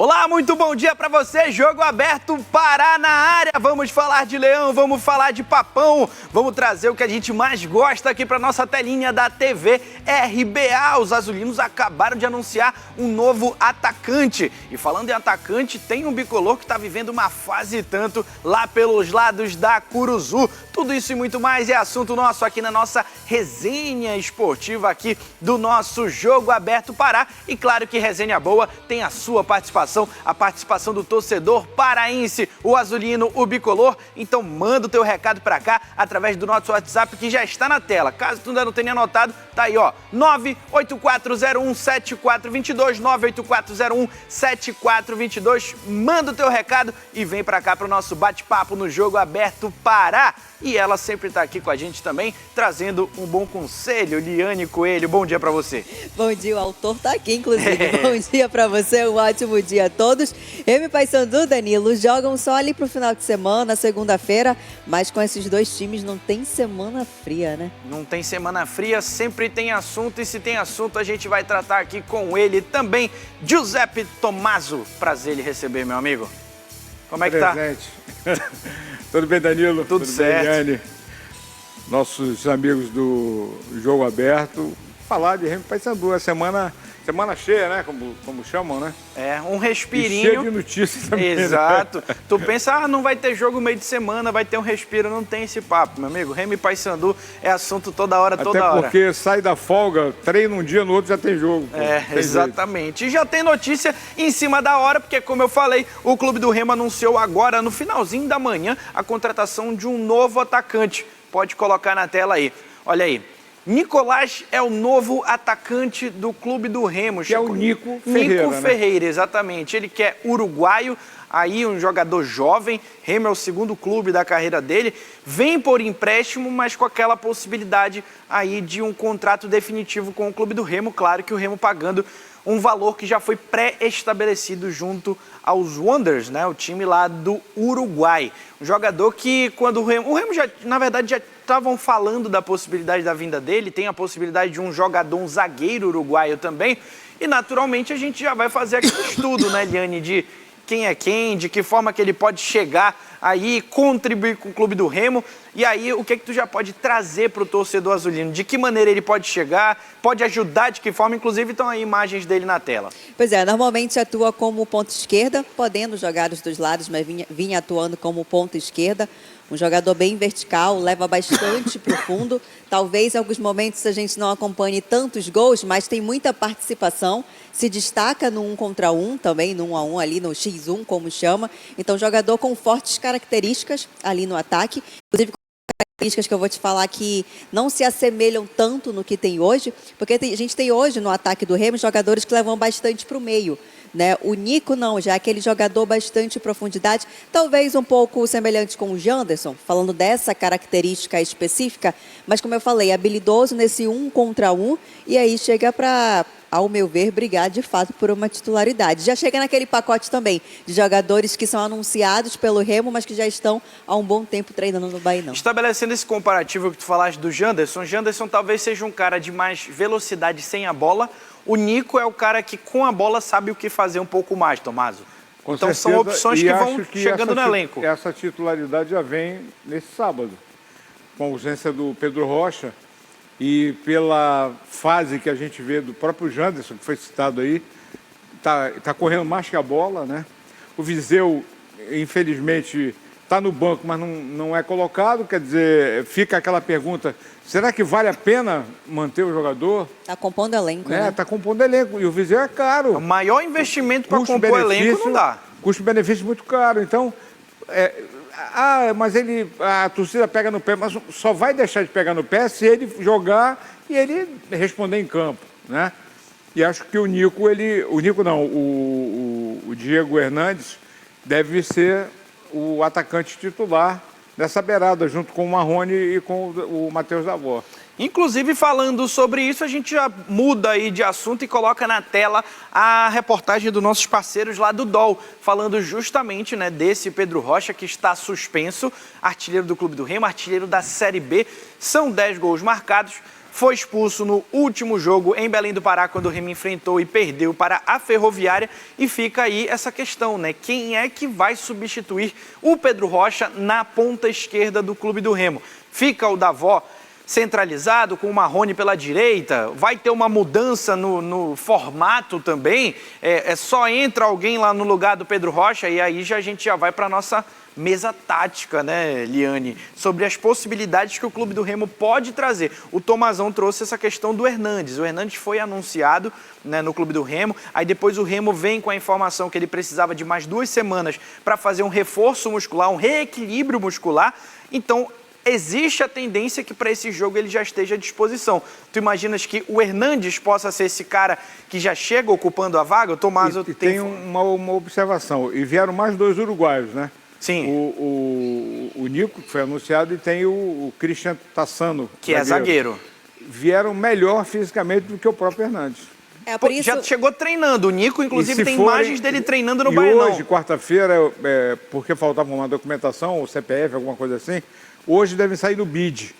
Olá, muito bom dia pra você, Jogo Aberto Pará na área. Vamos falar de leão, vamos falar de papão, vamos trazer o que a gente mais gosta aqui pra nossa telinha da TV RBA. Os azulinos acabaram de anunciar um novo atacante. E falando em atacante, tem um bicolor que tá vivendo uma fase tanto lá pelos lados da Curuzu. Tudo isso e muito mais é assunto nosso aqui na nossa resenha esportiva aqui do nosso Jogo Aberto Pará. E claro que resenha boa tem a sua participação, a participação do torcedor paraense, o azulino, o bicolor. Então manda o teu recado pra cá através do nosso WhatsApp que já está na tela. Caso tu ainda não tenha anotado, tá aí ó, 984017422, 984017422. Manda o teu recado e vem pra cá pro nosso bate-papo no Jogo Aberto Pará. E ela sempre tá aqui com a gente também, trazendo um bom conselho. Liane Coelho, bom dia pra você. Bom dia, o autor tá aqui, inclusive. Bom dia pra você, um ótimo dia a todos. Eu e Paysandu, Danilo, jogam só ali pro final de semana, segunda-feira, mas com esses dois times não tem semana fria, né? Não tem semana fria, sempre tem assunto, e se tem assunto a gente vai tratar aqui com ele também, Giuseppe Tommaso. Prazer em receber, meu amigo. Como é que tá? Tudo bem, Danilo? Tudo certo. Bem, Liane? Nossos amigos do Jogo Aberto, falar de Remo Paysandu, a semana cheia, né? Como chamam, né? É, um respirinho. E cheio de notícias também. Exato. Né? Tu pensa, não vai ter jogo meio de semana, vai ter um respiro, não tem esse papo, meu amigo. Remo e Paysandu é assunto toda hora, toda hora. Até porque sai da folga, treina um dia, no outro já tem jogo. Exatamente. E já tem notícia em cima da hora, porque como eu falei, o Clube do Remo anunciou agora, no finalzinho da manhã, a contratação de um novo atacante. Pode colocar na tela aí. Olha aí. Nicolás é o novo atacante do Clube do Remo. Que é o Nico Ferreira, Nico Ferreira, exatamente. Ele que é uruguaio, aí um jogador jovem. Remo é o segundo clube da carreira dele. Vem por empréstimo, mas com aquela possibilidade aí de um contrato definitivo com o Clube do Remo. Claro que o Remo pagando um valor que já foi pré-estabelecido junto aos Wanderers, né? O time lá do Uruguai. Um jogador que quando o Remo já, na verdade, já estavam falando da possibilidade da vinda dele, tem a possibilidade de um jogador, um zagueiro uruguaio também, e naturalmente a gente já vai fazer aquele estudo, né, Liane, de quem é quem, de que forma que ele pode chegar aí, contribuir com o Clube do Remo, e aí o que tu já pode trazer para o torcedor azulino, de que maneira ele pode chegar, pode ajudar, de que forma, inclusive estão aí imagens dele na tela. Pois é, normalmente atua como ponta esquerda, podendo jogar dos dois lados, mas vinha atuando como ponta esquerda. Um jogador bem vertical, leva bastante para o fundo. Talvez em alguns momentos a gente não acompanhe tantos gols, mas tem muita participação. Se destaca no 1 contra 1 também, no 1 a 1 ali, no X1, como chama. Então, jogador com fortes características ali no ataque. Inclusive, características que eu vou te falar que não se assemelham tanto no que tem hoje, porque a gente tem hoje no ataque do Remo jogadores que levam bastante para o meio. Né? O Nico não, já é aquele jogador bastante profundidade, talvez um pouco semelhante com o Janderson, falando dessa característica específica, mas como eu falei, habilidoso nesse 1 contra 1, e aí chega para, ao meu ver, brigar de fato por uma titularidade. Já chega naquele pacote também de jogadores que são anunciados pelo Remo, mas que já estão há um bom tempo treinando no Bainão. Estabelecendo esse comparativo que tu falaste do Janderson talvez seja um cara de mais velocidade sem a bola. O Nico é o cara que com a bola sabe o que fazer um pouco mais, Tommaso. Então certeza, são opções que vão chegando no elenco. Essa titularidade já vem nesse sábado, com a ausência do Pedro Rocha e pela fase que a gente vê do próprio Janderson, que foi citado aí, tá correndo mais que a bola, né? O Viseu, infelizmente, está no banco, mas não é colocado, quer dizer, fica aquela pergunta, será que vale a pena manter o jogador? Está compondo elenco, né? Está compondo elenco, e o Viseu é caro. O maior investimento para compor elenco não dá. Custo-benefício muito caro, então, mas a torcida pega no pé, mas só vai deixar de pegar no pé se ele jogar e ele responder em campo, né? E acho que o Diego Hernandes deve ser o atacante titular dessa beirada, junto com o Marrone e com o Matheus Davó. Inclusive, falando sobre isso, a gente já muda aí de assunto e coloca na tela a reportagem dos nossos parceiros lá do DOL, falando justamente, né, desse Pedro Rocha, que está suspenso, artilheiro do Clube do Remo, artilheiro da Série B. São 10 gols marcados. foi expulso no último jogo em Belém do Pará, quando o Remo enfrentou e perdeu para a Ferroviária. E fica aí essa questão, né? Quem é que vai substituir o Pedro Rocha na ponta esquerda do clube do Remo? Fica o Davó centralizado, com o Marrone pela direita? Vai ter uma mudança no formato também? Só entra alguém lá no lugar do Pedro Rocha? E aí a gente já vai para a nossa mesa tática, né, Liane? Sobre as possibilidades que o clube do Remo pode trazer. O Tomazão trouxe essa questão do Hernandes. O Hernandes foi anunciado, né, no clube do Remo. Aí depois o Remo vem com a informação que ele precisava de mais 2 semanas para fazer um reforço muscular, um reequilíbrio muscular. Então, existe a tendência que para esse jogo ele já esteja à disposição. Tu imaginas que o Hernandes possa ser esse cara que já chega ocupando a vaga? O Tomás tem uma observação. E vieram mais 2 uruguaios, né? Sim. O Nico, que foi anunciado, e tem o Christian Tassano, que é zagueiro. Vieram melhor fisicamente do que o próprio Hernandes. Por isso... Já chegou treinando. O Nico, inclusive, tem imagens dele treinando no Baianão. Hoje, quarta-feira, porque faltava uma documentação, o CPF, alguma coisa assim, hoje devem sair no BID.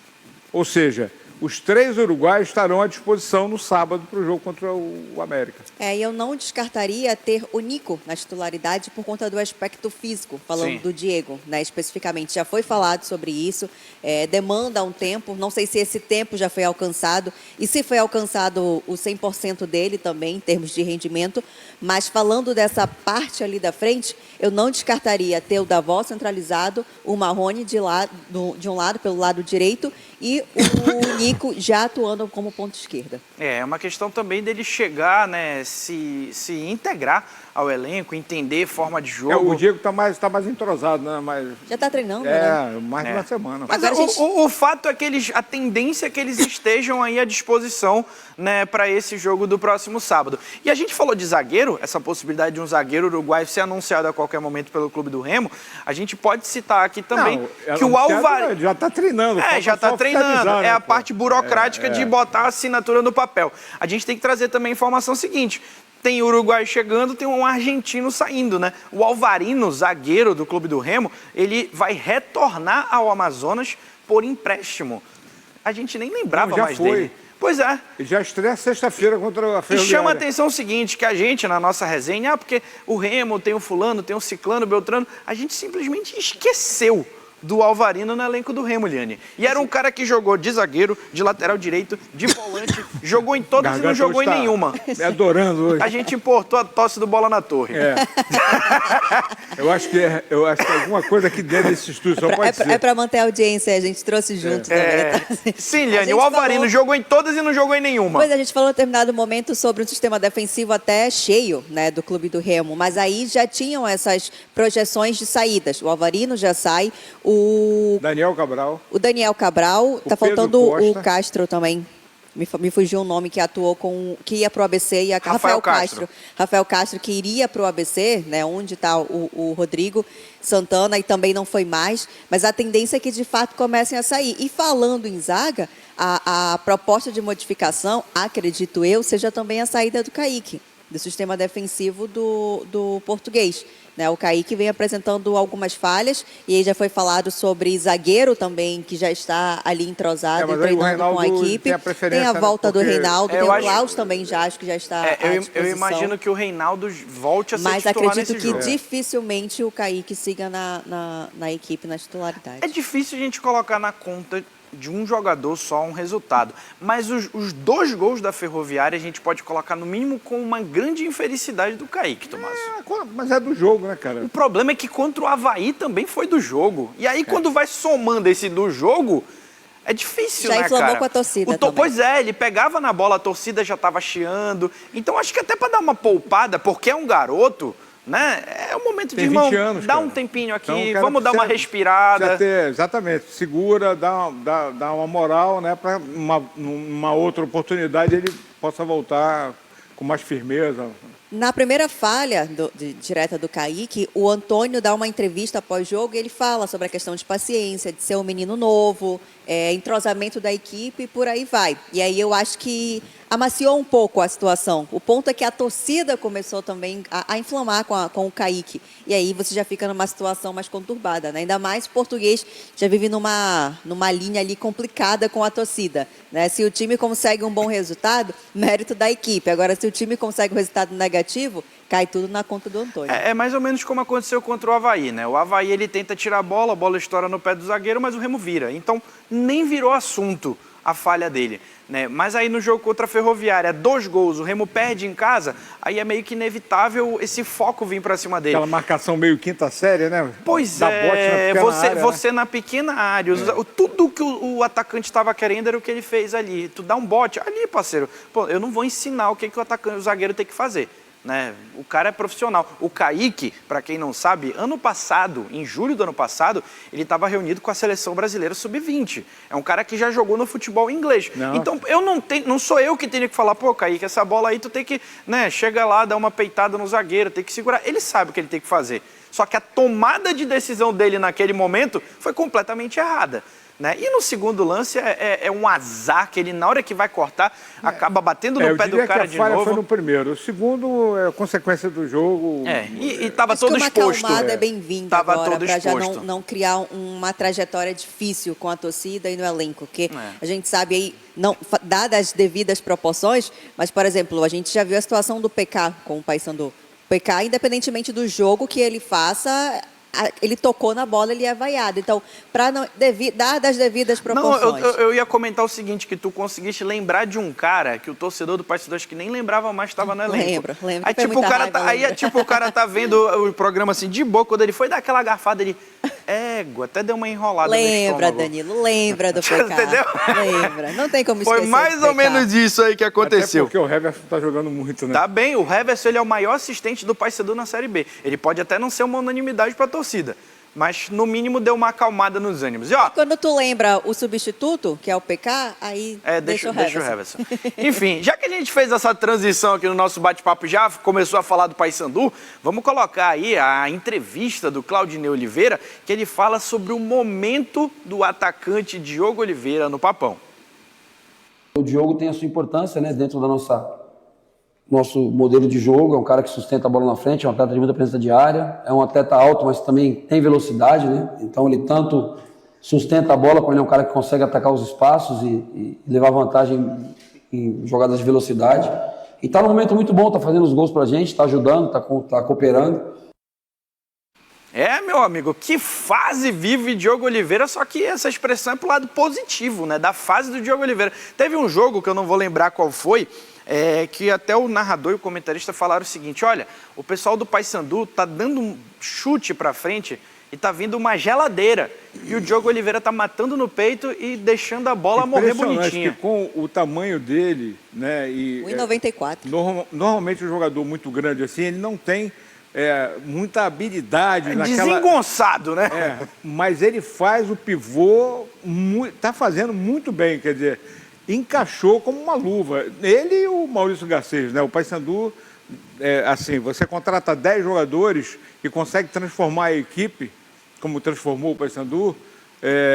Ou seja, os 3 uruguaios estarão à disposição no sábado para o jogo contra o América. E eu não descartaria ter o Nico na titularidade por conta do aspecto físico, falando Sim. do Diego, né, especificamente. Já foi falado sobre isso, demanda um tempo, não sei se esse tempo já foi alcançado, e se foi alcançado o 100% dele também, em termos de rendimento, mas falando dessa parte ali da frente, eu não descartaria ter o Davó centralizado, o Marrone de um lado, pelo lado direito, e o Nico já atuando como ponta esquerda. É uma questão também dele chegar, né, se integrar ao elenco, entender forma de jogo. O Diego está mais entrosado, né? Já está treinando, né? Mais de uma semana. Mas o fato é que a tendência é que eles estejam aí à disposição, né, para esse jogo do próximo sábado. E a gente falou de zagueiro, essa possibilidade de um zagueiro uruguaio ser anunciado a qualquer momento pelo clube do Remo. A gente pode citar aqui também que o Alvarino já está treinando. já está treinando. É a parte burocrática de botar a assinatura no papel. A gente tem que trazer também a informação seguinte: tem o uruguaio chegando, tem um argentino saindo, né? O Alvarino, zagueiro do clube do Remo, ele vai retornar ao Amazonas por empréstimo. A gente nem lembrava mais dele. Pois é. Ele já estreia sexta-feira contra a Ferroviária. E chama a atenção o seguinte, que a gente, na nossa resenha, porque o Remo tem o fulano, tem o ciclano, o beltrano, a gente simplesmente esqueceu do Alvarino no elenco do Remo, Liane. E era um cara que jogou de zagueiro, de lateral direito, de volante, jogou em todas e não jogou em nenhuma. Me adorando hoje. A gente importou a tosse do Bola na Torre. Eu acho que alguma coisa aqui dentro desse estúdio só pode ser. É para manter a audiência, a gente trouxe junto também. Sim, Liane, o Alvarino jogou em todas e não jogou em nenhuma. Pois a gente falou em determinado momento sobre um sistema defensivo até cheio, né, do clube do Remo, mas aí já tinham essas projeções de saídas. O Alvarino já sai, o Daniel Cabral, tá faltando Costa. o Castro também. Me fugiu um nome que atuou que ia para o ABC, e Rafael Castro. Rafael Castro, que iria para o ABC, né, onde está o Rodrigo Santana, e também não foi mais, mas a tendência é que de fato comecem a sair. E falando em zaga, a proposta de modificação, acredito eu, seja também a saída do Kaique, do sistema defensivo do Português. Né, o Kaique vem apresentando algumas falhas, e aí já foi falado sobre zagueiro também, que já está ali entrosado e treinando com a equipe. Tem a volta do Reinaldo, tem o Klaus também, já acho que já está à disposição. Eu imagino que o Reinaldo volte a ser mas titular acredito nesse que jogo. dificilmente o Kaique siga na equipe, na titularidade. É difícil a gente colocar na conta de um jogador só um resultado. Mas os 2 gols da Ferroviária a gente pode colocar no mínimo com uma grande infelicidade do Kaique, Tomás. Mas é do jogo, né, cara? O problema é que contra o Avaí também foi do jogo. E aí quando vai somando esse do jogo, é difícil, já né, inflamou cara? com a torcida também. Pois é, ele pegava na bola, a torcida já estava chiando. Então acho que até para dar uma poupada, porque é um garoto, né? É o momento de, irmão, dar um tempinho aqui, então, vamos dar uma respirada. Exatamente, segura, dá uma moral, né? Para uma outra oportunidade ele possa voltar com mais firmeza. Na primeira falha direta do Kaique, o Antônio dá uma entrevista pós-jogo e ele fala sobre a questão de paciência, de ser um menino novo, entrosamento da equipe e por aí vai. E aí eu acho que amaciou um pouco a situação. O ponto é que a torcida começou também a inflamar com o Kaique. E aí você já fica numa situação mais conturbada, né? Ainda mais o português já vive numa linha ali complicada com a torcida, né? Se o time consegue um bom resultado, mérito da equipe. Agora, se o time consegue um resultado negativo, cai tudo na conta do Antônio. É mais ou menos como aconteceu contra o Avaí, né? O Avaí, ele tenta tirar a bola estoura no pé do zagueiro, mas o Remo vira. Então, nem virou assunto a falha dele, né? Mas aí no jogo contra a Ferroviária, 2 gols, o Remo perde em casa, aí é meio que inevitável esse foco vir para cima dele. Aquela marcação meio quinta série, né? Pois Dá bote na pequena área, você na pequena área, tudo que o atacante estava querendo era o que ele fez ali. Tu dá um bote, ali, parceiro, pô, eu não vou ensinar o que o zagueiro tem que fazer. Né? O cara é profissional. O Kaique, para quem não sabe, ano passado, em julho do ano passado, ele estava reunido com a seleção brasileira sub-20. É um cara que já jogou no futebol inglês. Não. Então, não sou eu que tenho que falar, pô, Kaique, essa bola aí tu tem que, né, chega lá, dá uma peitada no zagueiro, tem que segurar. Ele sabe o que ele tem que fazer. Só que a tomada de decisão dele naquele momento foi completamente errada. Né? E no segundo lance é um azar que ele, na hora que vai cortar, acaba batendo no pé do cara de novo. A falha foi no primeiro. O segundo é consequência do jogo. E estava todo exposto. Uma acalmada é bem-vinda agora, para já não criar uma trajetória difícil com a torcida e no elenco. Porque a gente sabe aí, dadas as devidas proporções, mas, por exemplo, a gente já viu a situação do PK com o Paysandu. O PK, independentemente do jogo que ele faça, ele tocou na bola, ele é vaiado. Então, para dar das devidas proporções. Não, eu ia comentar o seguinte, que tu conseguiste lembrar de um cara que o torcedor do Paysandu acho que nem lembrava mais estava no elenco. Lembro. Aí, tipo, o cara tá vendo o programa assim, de boa, quando ele foi dar aquela garfada, ele... até deu uma enrolada no estômago. Lembra, Danilo, lembra do PK. Entendeu? Lembra, não tem como esquecer. Foi mais ou menos isso aí que aconteceu. Até porque o Heverson tá jogando muito, né? Tá bem, o Heverson, ele é o maior assistente do Paysandu na Série B. Ele pode até não ser uma unanimidade pra torcida, mas no mínimo deu uma acalmada nos ânimos. E, ó, quando tu lembra o substituto, que é o PK, aí deixa o Heverson. Enfim, já que a gente fez essa transição aqui no nosso bate-papo, já começou a falar do Paysandu, vamos colocar aí a entrevista do Claudinei Oliveira, que ele fala sobre o momento do atacante Diogo Oliveira no Papão. O Diogo tem a sua importância, né, dentro da nosso modelo de jogo. É um cara que sustenta a bola na frente, é um atleta de muita presença de área, é um atleta alto, mas também tem velocidade, né? Então ele tanto sustenta a bola, como ele é um cara que consegue atacar os espaços e levar vantagem em jogadas de velocidade. E tá num momento muito bom, tá fazendo os gols pra gente, tá ajudando, tá cooperando. Meu amigo, que fase vive Diogo Oliveira, só que essa expressão é pro lado positivo, né? Da fase do Diogo Oliveira. Teve um jogo, que eu não vou lembrar qual foi, que até o narrador e o comentarista falaram o seguinte, olha, o pessoal do Paysandu tá dando um chute pra frente e tá vindo uma geladeira. E o Diogo Oliveira tá matando no peito e deixando a bola morrer bonitinha. Que com o tamanho dele, né? 1,94. Normalmente um jogador muito grande assim, ele não tem muita habilidade desengonçado, né? Mas ele faz o pivô, tá fazendo muito bem, quer dizer, encaixou como uma luva. Ele e o Maurício Garcês, né? O Paysandu, assim, você contrata 10 jogadores e consegue transformar a equipe, como transformou o Paysandu,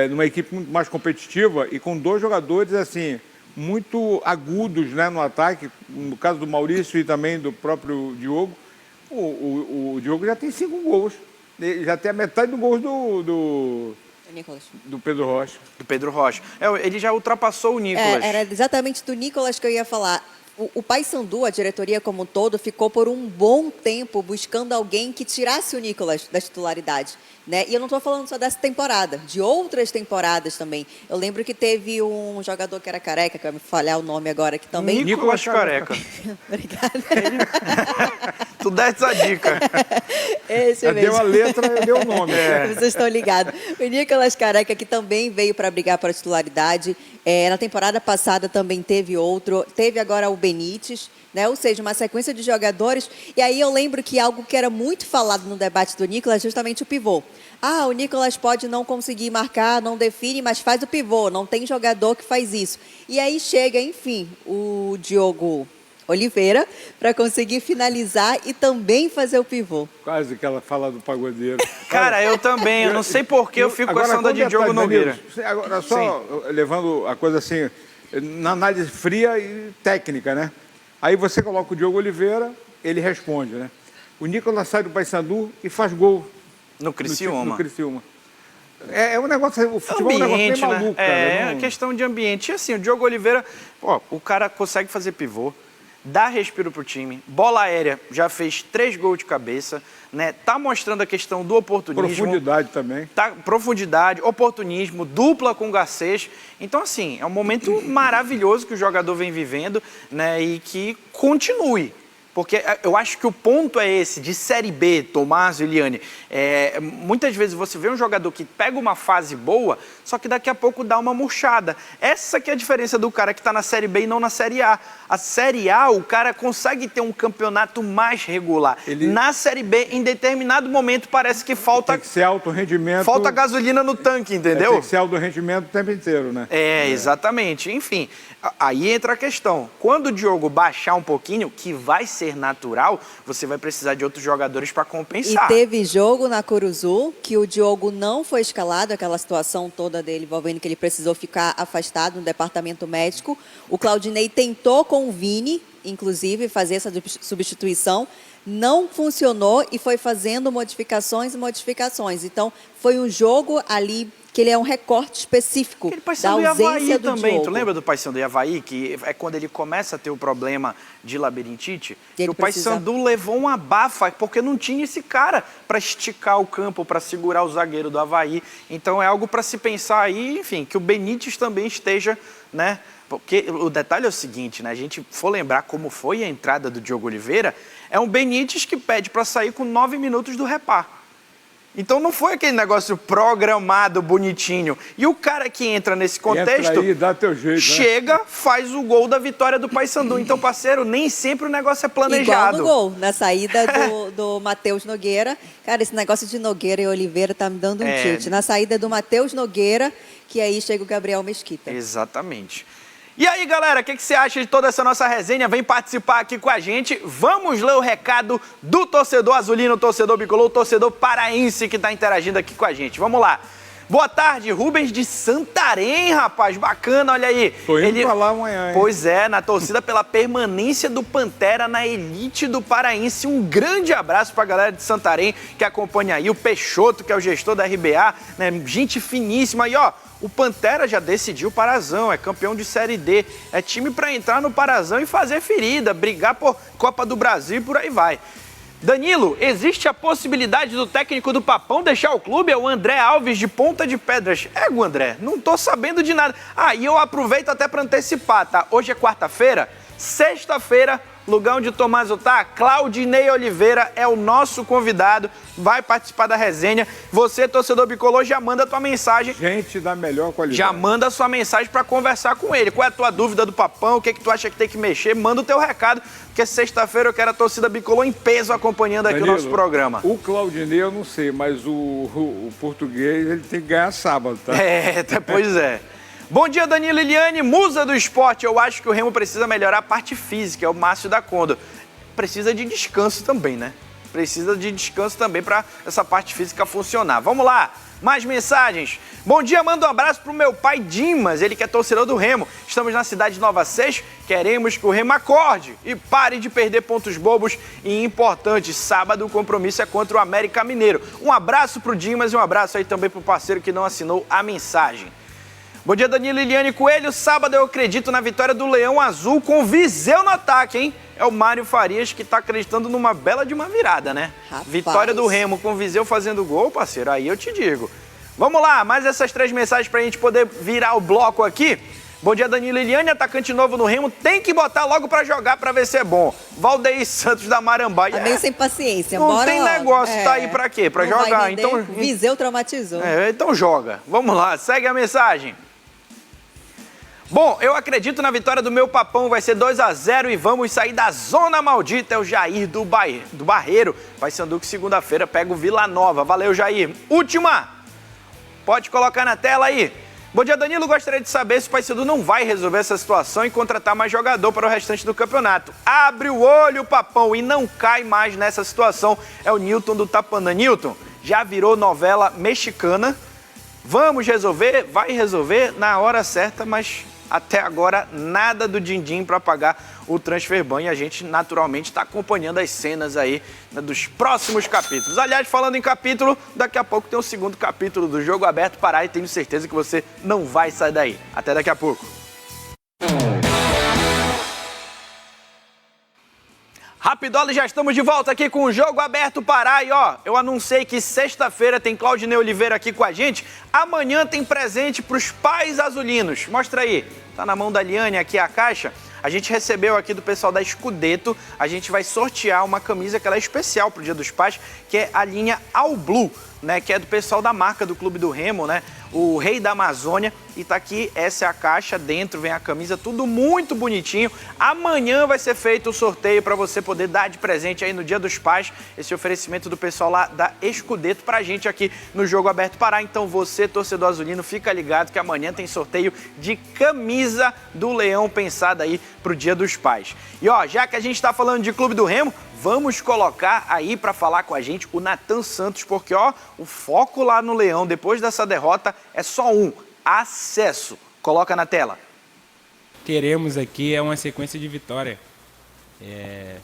numa equipe muito mais competitiva e com 2 jogadores, assim, muito agudos, né, no ataque, no caso do Maurício e também do próprio Diogo. O Diogo já tem 5 gols, ele já tem a metade dos gols do Pedro Rocha. Do Pedro Rocha. Ele já ultrapassou o Nicolas. Era exatamente do Nicolas que eu ia falar. O Paysandu, a diretoria como um todo, ficou por um bom tempo buscando alguém que tirasse o Nicolas da titularidade. Né? E eu não estou falando só dessa temporada, de outras temporadas também. Eu lembro que teve um jogador que era careca, que vai me falhar o nome agora, que também... Nicolas Careca. Obrigada. Tu dá essa dica. Esse mesmo. Deu a letra, eu dei o nome. Vocês estão ligados. O Nicolas Careca, que também veio para brigar para a titularidade. Na temporada passada também teve outro. Teve agora o Benítez, né? Ou seja, uma sequência de jogadores. E aí eu lembro que algo que era muito falado no debate do Nicolas é justamente o pivô. O Nicolas pode não conseguir marcar, não define, mas faz o pivô. Não tem jogador que faz isso. E aí chega, enfim, o Diogo Oliveira para conseguir finalizar e também fazer o pivô. Quase que ela fala do pagodeiro. Cara, eu também. Eu não sei por que eu fico com essa onda de Diogo Nogueira. Agora, só levando a coisa assim, na análise fria e técnica, né? Aí você coloca o Diogo Oliveira, ele responde, né? O Nicolas sai do Paysandu e faz gol. No Criciúma. No Criciúma. É um negócio, o futebol é um negócio bem maluco, cara. É questão de ambiente. E assim, o Diogo Oliveira, o cara consegue fazer pivô, dá respiro pro time, bola aérea, já fez 3 gols de cabeça, né? Tá mostrando a questão do oportunismo. Profundidade também. Profundidade, oportunismo, dupla com o Garcês. Então, assim, é um momento maravilhoso que o jogador vem vivendo, né? E que continue. Porque eu acho que o ponto é esse, de Série B, Tomás e Eliane. Muitas vezes você vê um jogador que pega uma fase boa, só que daqui a pouco dá uma murchada. Essa que é a diferença do cara que está na Série B e não na Série A. A Série A, o cara consegue ter um campeonato mais regular. Na Série B, em determinado momento, parece que falta... Tem que ser alto rendimento. Falta gasolina no tanque, entendeu? Tem que ser alto rendimento o tempo inteiro, né? Exatamente. Enfim, aí entra a questão. Quando o Diogo baixar um pouquinho, que vai ser natural, você vai precisar de outros jogadores para compensar. E teve jogo na Curuzu que o Diogo não foi escalado, aquela situação toda dele envolvendo que ele precisou ficar afastado no departamento médico. O Claudinei tentou com o Vini, inclusive, fazer essa substituição. Não funcionou e foi fazendo modificações e modificações. Então, foi um jogo ali que ele é um recorte específico da ausência do também. Diogo. Tu lembra do Paysandu e Avaí, que é quando ele começa a ter o problema de labirintite? Que o Paysandu levou uma bafa, porque não tinha esse cara para esticar o campo, para segurar o zagueiro do Avaí. Então é algo para se pensar aí, enfim, que o Benítez também esteja, né? Porque o detalhe é o seguinte, né? A gente for lembrar como foi a entrada do Diogo Oliveira, é um Benítez que pede para sair com 9 minutos do repar. Então não foi aquele negócio programado, bonitinho. E o cara que entra nesse contexto, entra aí, dá teu jeito, chega, faz o gol da vitória do Paysandu. Então, parceiro, nem sempre o negócio é planejado. Igual no gol, na saída do Matheus Nogueira. Cara, esse negócio de Nogueira e Oliveira tá me dando um tilt. Na saída do Matheus Nogueira, que aí chega o Gabriel Mesquita. Exatamente. E aí, galera, o que você acha de toda essa nossa resenha? Vem participar aqui com a gente. Vamos ler o recado do torcedor azulino, torcedor bicolor, torcedor paraense que está interagindo aqui com a gente. Vamos lá. Boa tarde, Rubens de Santarém, rapaz. Bacana, olha aí. Tô indo pra lá amanhã, hein? Pois é, na torcida pela permanência do Pantera na elite do Paraense. Um grande abraço pra galera de Santarém que acompanha aí. O Peixoto, que é o gestor da RBA, né? Gente finíssima. E ó, o Pantera já decidiu o Parazão, é campeão de Série D. É time pra entrar no Parazão e fazer ferida, brigar por Copa do Brasil e por aí vai. Danilo, existe a possibilidade do técnico do Papão deixar o clube? É o André Alves de Ponta de Pedras. O André, não tô sabendo de nada. E eu aproveito até para antecipar, tá? Hoje é quarta-feira, sexta-feira, lugar onde o Tomás tá, Claudinei Oliveira é o nosso convidado, vai participar da resenha. Você, torcedor bicolor, já manda a tua mensagem. Gente da melhor qualidade. Já manda a sua mensagem para conversar com ele. Qual é a tua dúvida do Papão? O que tu acha que tem que mexer? Manda o teu recado, porque sexta-feira eu quero a torcida bicolor em peso acompanhando aqui Danilo, o nosso programa. O Claudinei eu não sei, mas o português ele tem que ganhar sábado, tá? Pois é. Bom dia, Danilo Eliane, musa do esporte. Eu acho que o Remo precisa melhorar a parte física, é o Márcio da Condo. Precisa de descanso também, né? Precisa de descanso também para essa parte física funcionar. Vamos lá, mais mensagens. Bom dia, manda um abraço pro meu pai Dimas, ele que é torcedor do Remo. Estamos na cidade de Nova Seixas, queremos que o Remo acorde e pare de perder pontos bobos e importantes. Sábado o compromisso é contra o América Mineiro. Um abraço pro Dimas e um abraço aí também pro parceiro que não assinou a mensagem. Bom dia, Danilo Eliane Coelho. Sábado eu acredito na vitória do Leão Azul com o Viseu no ataque, hein? É o Mário Farias que tá acreditando numa bela de uma virada, né? Rapaz. Vitória do Remo com o Viseu fazendo gol, parceiro, aí eu te digo. Vamos lá, mais essas 3 mensagens pra gente poder virar o bloco aqui. Bom dia, Danilo Eliane, atacante novo no Remo, tem que botar logo pra jogar pra ver se é bom. Valdeir Santos da Marambaia. Tá meio sem paciência. Não Bora tem logo. negócio, tá aí pra quê? Pra Não vai jogar. render. Então, Viseu traumatizou. então joga. Vamos lá, segue a mensagem. Bom, eu acredito na vitória do meu Papão, vai ser 2-0 e vamos sair da zona maldita. É o Jair do Barreiro. Paysandu que segunda-feira pega o Vila Nova. Valeu, Jair. Última! Pode colocar na tela aí. Bom dia, Danilo. Gostaria de saber se o Paysandu não vai resolver essa situação e contratar mais jogador para o restante do campeonato. Abre o olho, Papão, e não cai mais nessa situação. É o Newton do Tapanã. Newton, já virou novela mexicana. Vamos resolver? Vai resolver na hora certa, mas até agora nada do din-din para pagar o transfer ban e a gente naturalmente está acompanhando as cenas aí, né, dos próximos capítulos. Aliás, falando em capítulo, daqui a pouco tem o segundo capítulo do Jogo Aberto Pará e tenho certeza que você não vai sair daí. Até daqui a pouco. Rapidola, já estamos de volta aqui com o Jogo Aberto Pará e ó, eu anunciei que sexta-feira tem Claudinei Oliveira aqui com a gente, amanhã tem presente para os pais azulinos, mostra aí, tá na mão da Liane aqui a caixa, a gente recebeu aqui do pessoal da Scudetto, a gente vai sortear uma camisa que ela é especial pro Dia dos Pais, que é a linha All Blue, né, que é do pessoal da marca do Clube do Remo, né, o Rei da Amazônia, e tá aqui, essa é a caixa, dentro vem a camisa, tudo muito bonitinho. Amanhã vai ser feito o sorteio para você poder dar de presente aí no Dia dos Pais, esse oferecimento do pessoal lá da Scudetto pra gente aqui no Jogo Aberto Pará. Então você, torcedor azulino, fica ligado que amanhã tem sorteio de camisa do Leão pensada aí pro Dia dos Pais. E ó, já que a gente tá falando de Clube do Remo, vamos colocar aí para falar com a gente o Nathan Santos, porque ó, o foco lá no Leão, depois dessa derrota, é só um: acesso. Coloca na tela. Queremos aqui é uma sequência de vitória.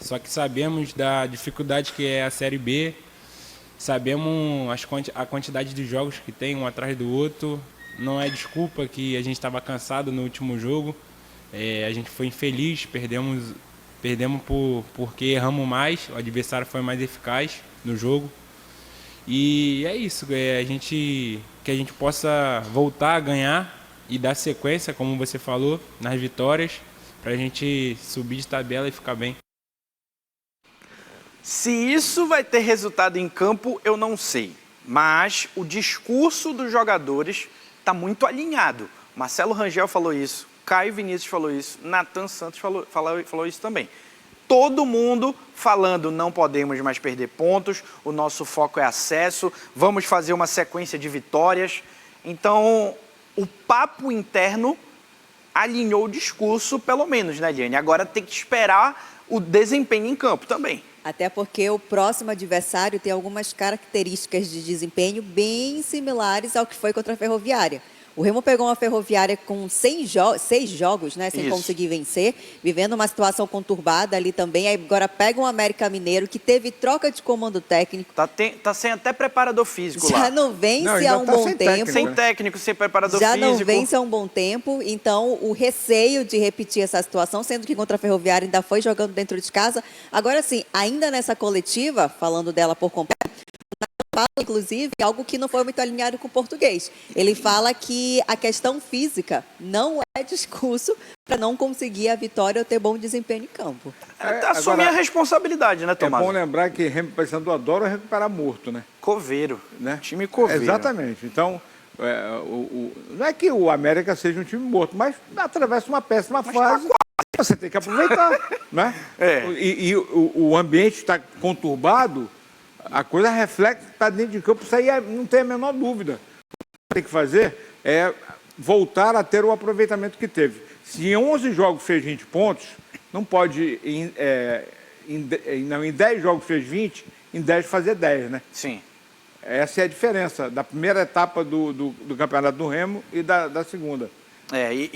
Só que sabemos da dificuldade que é a Série B, sabemos a quantidade de jogos que tem um atrás do outro. Não é desculpa que a gente estava cansado no último jogo. A gente foi infeliz, perdemos porque erramos mais, o adversário foi mais eficaz no jogo. E é isso, que a gente possa voltar a ganhar e dar sequência, como você falou, nas vitórias, para a gente subir de tabela e ficar bem. Se isso vai ter resultado em campo, eu não sei. Mas o discurso dos jogadores está muito alinhado. Marcelo Rangel falou isso, Caio Vinícius falou isso, Nathan Santos falou isso também. Todo mundo falando, não podemos mais perder pontos, o nosso foco é acesso, vamos fazer uma sequência de vitórias. Então, o papo interno alinhou o discurso, pelo menos, né, Liane? Agora tem que esperar o desempenho em campo também. Até porque o próximo adversário tem algumas características de desempenho bem similares ao que foi contra a Ferroviária. O Remo pegou uma Ferroviária com 6 jogos, né, sem conseguir vencer, vivendo uma situação conturbada ali também. Aí agora pega um América Mineiro que teve troca de comando técnico. Tá sem até preparador físico lá. Já não vence há um bom tempo. Sem técnico, sem preparador físico. Já não vence há um bom tempo. Então, o receio de repetir essa situação, sendo que contra a Ferroviária ainda foi jogando dentro de casa. Agora sim, ainda nessa coletiva, falando dela por completo, fala, inclusive, algo que não foi muito alinhado com o português. Ele fala que a questão física não é discurso para não conseguir a vitória ou ter bom desempenho em campo. Assumir a responsabilidade, né, Tomás? É bom lembrar que Remo e Paysandu adoram recuperar morto, né? Coveiro, né? Time coveiro. Exatamente. Então, não é que o América seja um time morto, mas atravessa uma péssima fase. Você tem que aproveitar, né? E o ambiente está conturbado, a coisa reflete para dentro de campo, isso aí não tem a menor dúvida. O que tem que fazer é voltar a ter o aproveitamento que teve. Se em 11 jogos fez 20 pontos, não pode, em 10 jogos fez 20, em 10 fazer 10, né? Sim. Essa é a diferença da primeira etapa do Campeonato do Remo e da segunda.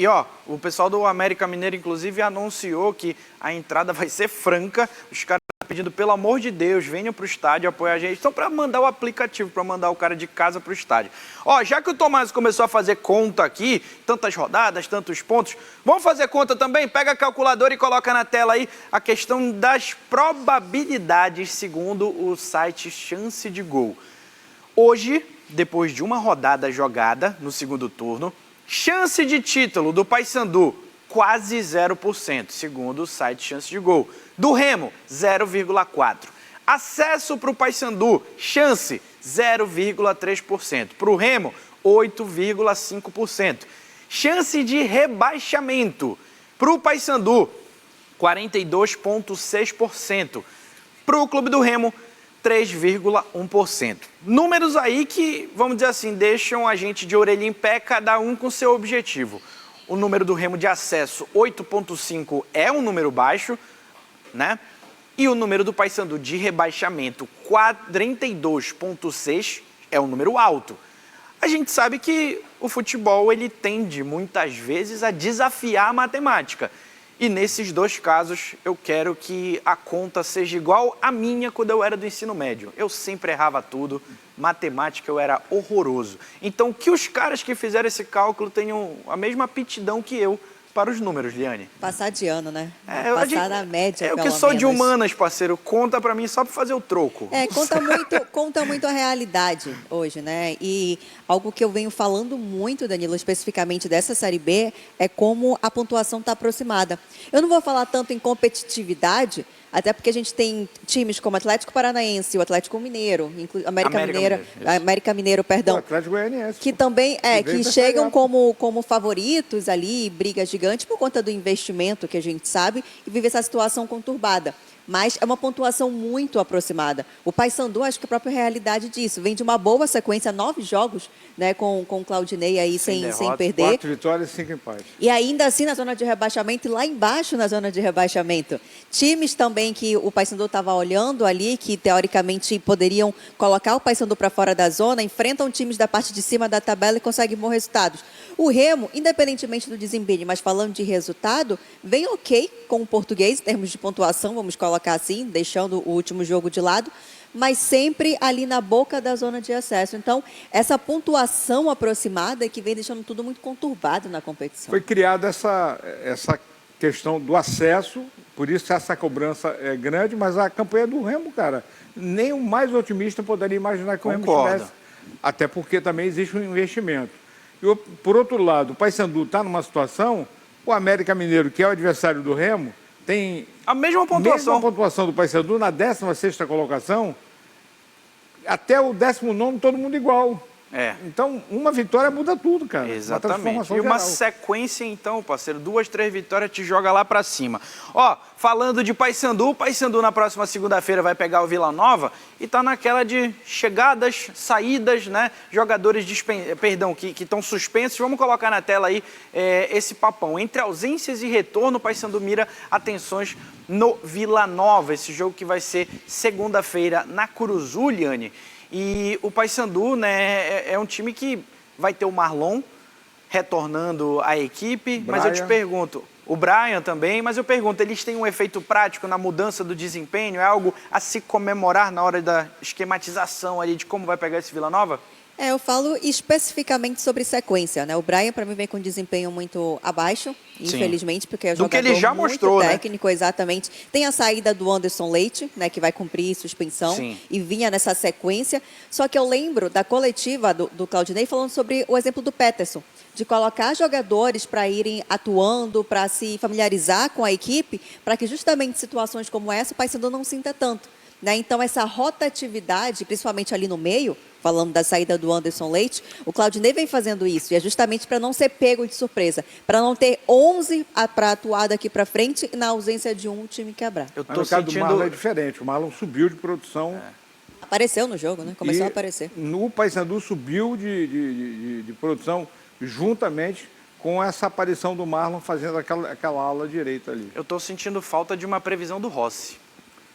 Ó, o pessoal do América Mineiro, inclusive, anunciou que a entrada vai ser franca. Os caras estão pedindo, pelo amor de Deus, venham para o estádio apoiar a gente. Então, para mandar o aplicativo, para mandar o cara de casa para o estádio. Ó, já que o Tomás começou a fazer conta aqui, tantas rodadas, tantos pontos, vamos fazer conta também? Pega a calculadora e coloca na tela aí a questão das probabilidades, segundo o site Chance de Gol. Hoje, depois de uma rodada jogada no segundo turno, chance de título do Paysandu, quase 0%, segundo o site Chance de Gol. Do Remo, 0,4%. Acesso para o Paysandu, chance, 0,3%. Para o Remo, 8,5%. Chance de rebaixamento para o Paysandu, 42,6%. Para o Clube do Remo, 3,1%. Números aí que, vamos dizer assim, deixam a gente de orelha em pé, cada um com seu objetivo. O número do Remo de acesso, 8,5, é um número baixo, né? E o número do Paysandu de rebaixamento, 42,6, é um número alto. a gente sabe que o futebol ele tende muitas vezes a desafiar a matemática. E nesses dois casos, eu quero que a conta seja igual à minha quando eu era do ensino médio. Eu sempre errava tudo, matemática eu era horroroso. Então, que os caras que fizeram esse cálculo tenham a mesma aptidão que eu para os números, Liane. Passar de ano, né? É, Passar na média, eu pelo que sou de menos. humanas, parceiro, conta pra mim só pra fazer o troco. Conta muito a realidade hoje, né? E algo que eu venho falando muito, Danilo, especificamente dessa Série B, é como a pontuação está aproximada. Eu não vou falar tanto em competitividade, até porque a gente tem times como Atlético Paranaense, o Atlético Mineiro, América Mineiro, O perdão, Atlético Goianiense. que também Que veio que da chegam Série A. como favoritos ali, briga gigante por conta do investimento que a gente sabe e vive essa situação conturbada. Mas é uma pontuação muito aproximada. O Paysandu, acho que a própria realidade disso, vem de uma boa sequência, 9 jogos, né, com o Claudinei aí sem perder. 4 vitórias e 5 empates. E ainda assim na zona de rebaixamento e lá embaixo na zona de rebaixamento. Times também que o Paysandu estava olhando ali, que teoricamente poderiam colocar o Paysandu para fora da zona, enfrentam times da parte de cima da tabela e conseguem bons resultados. O Remo, independentemente do desempenho, mas falando de resultado, vem ok com o Português, em termos de pontuação, vamos colocar assim, deixando o último jogo de lado, mas sempre ali na boca da zona de acesso. Então, essa pontuação aproximada é que vem deixando tudo muito conturbado na competição. Foi criada essa questão do acesso, por isso essa cobrança é grande, mas a campanha do Remo, cara, nem o mais otimista poderia imaginar que o Remo tivesse. Até porque também existe um investimento. E, por outro lado, o Paysandu está numa situação, o América Mineiro, que é o adversário do Remo, tem a mesma pontuação do Paysandu na 16ª colocação, até o 19º todo mundo igual. Então, uma vitória muda tudo, cara. Exatamente. E uma sequência, então, parceiro, 2, 3 vitórias te joga lá pra cima. Ó, falando de Paysandu, o Paysandu na próxima segunda-feira vai pegar o Vila Nova e tá naquela de chegadas, saídas, né? Jogadores que estão suspensos. Vamos colocar na tela aí esse papão. Entre ausências e retorno, o Paysandu mira atenções no Vila Nova. Esse jogo que vai ser segunda-feira na Curuzu, Liane. E o Paysandu, né, é um time que vai ter o Marlon retornando à equipe, mas eu te pergunto, o Brian também, mas eu pergunto, eles têm um efeito prático na mudança do desempenho? É algo a se comemorar na hora da esquematização ali de como vai pegar esse Vila Nova? Eu falo especificamente sobre sequência, né? O Brian, para mim, vem com um desempenho muito abaixo, infelizmente, porque é um jogador que ele já muito mostrou, técnico, né? Exatamente. Tem a saída do Anderson Leite, né, que vai cumprir suspensão, e vinha nessa sequência. Só que eu lembro da coletiva do Claudinei falando sobre o exemplo do Peterson, de colocar jogadores para irem atuando, para se familiarizar com a equipe, para que justamente situações como essa o Paysandu não sinta tanto. Né? Então, essa rotatividade, principalmente ali no meio, falando da saída do Anderson Leite, o Claudinei vem fazendo isso, e é justamente para não ser pego de surpresa, para não ter 11 para atuar daqui para frente e na ausência de um time quebrar. No caso do Marlon é diferente, o Marlon subiu de produção. Apareceu no jogo, né? Começou a aparecer. No Paysandu subiu de produção juntamente com essa aparição do Marlon fazendo aquela ala direita ali. Eu estou sentindo falta de uma previsão do Rossi.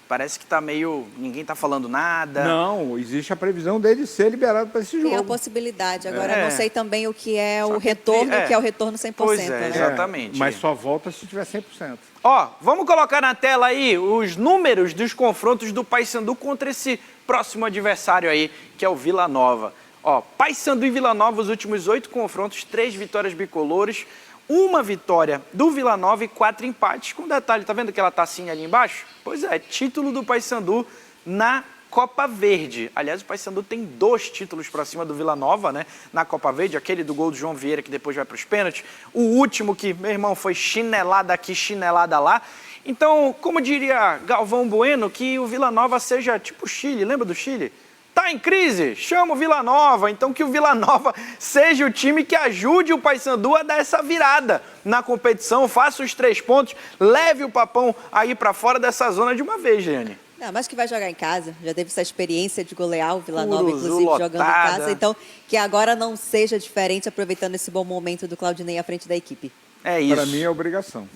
Parece que tá meio... ninguém tá falando nada. Não, existe a previsão dele ser liberado para esse jogo. Tem a possibilidade. Agora, não sei também o que é o retorno, o que é o retorno 100%. Pois é, né? exatamente. Mas só volta se tiver 100%. Ó, vamos colocar na tela aí os números dos confrontos do Paysandu contra esse próximo adversário aí, que é o Vila Nova. Ó, Paysandu e Vila Nova, os últimos 8 confrontos, 3 vitórias bicolores, 1 vitória do Vila Nova e 4 empates. Com detalhe, tá vendo aquela tacinha ali embaixo? Pois é, título do Paysandu na Copa Verde. Aliás, o Paysandu tem 2 títulos para cima do Vila Nova, né? Na Copa Verde, aquele do gol do João Vieira, que depois vai para os pênaltis. O último que, meu irmão, foi chinelada aqui, chinelada lá. Então, como diria Galvão Bueno, que o Vila Nova seja tipo o Chile, lembra do Chile? Tá em crise? Chama o Vila Nova. Então que o Vila Nova seja o time que ajude o Paysandu a dar essa virada na competição, faça os 3 pontos, leve o Papão aí para fora dessa zona de uma vez, Liane. Não, mas que vai jogar em casa, já teve essa experiência de golear o Vila Nova, Curuzu inclusive lotada. jogando em casa, então que agora não seja diferente, aproveitando esse bom momento do Claudinei à frente da equipe. É isso. Para mim é obrigação.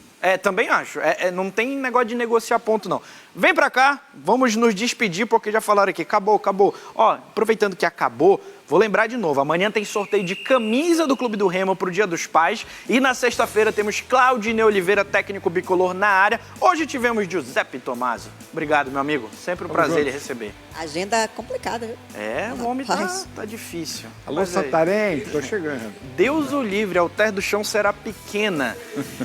Também acho. Não tem negócio de negociar ponto, não. Vem pra cá, vamos nos despedir, porque já falaram aqui. Acabou. Ó, aproveitando que acabou, vou lembrar de novo. Amanhã tem sorteio de camisa do Clube do Remo pro Dia dos Pais. E na sexta-feira temos Claudinei Oliveira, técnico bicolor, na área. Hoje tivemos Giuseppe Tomasi. Obrigado, meu amigo. Sempre um prazer lhe receber. Agenda complicada, viu? O homem tá difícil. Alô, Santarém, tô chegando. Deus o livre, a Alter do Chão será pequena.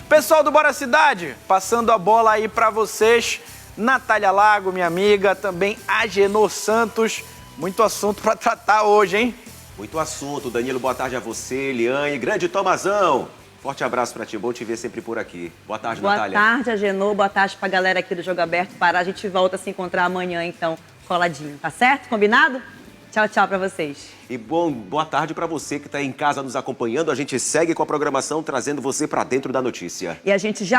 Pessoal do Bora Cidade, passando a bola aí pra vocês. Natália Lago, minha amiga, também Agenor Santos. Muito assunto pra tratar hoje, hein? Muito assunto. Danilo, boa tarde a você, Eliane. Grande Tomazão. Forte abraço pra ti, bom te ver sempre por aqui. Boa tarde, Natália. Boa tarde, Agenor. Boa tarde pra galera aqui do Jogo Aberto Pará. A gente volta a se encontrar amanhã, então, coladinho. Tá certo? Combinado? Tchau pra vocês. E boa tarde pra você que tá em casa nos acompanhando. A gente segue com a programação, trazendo você pra dentro da notícia. E a gente já...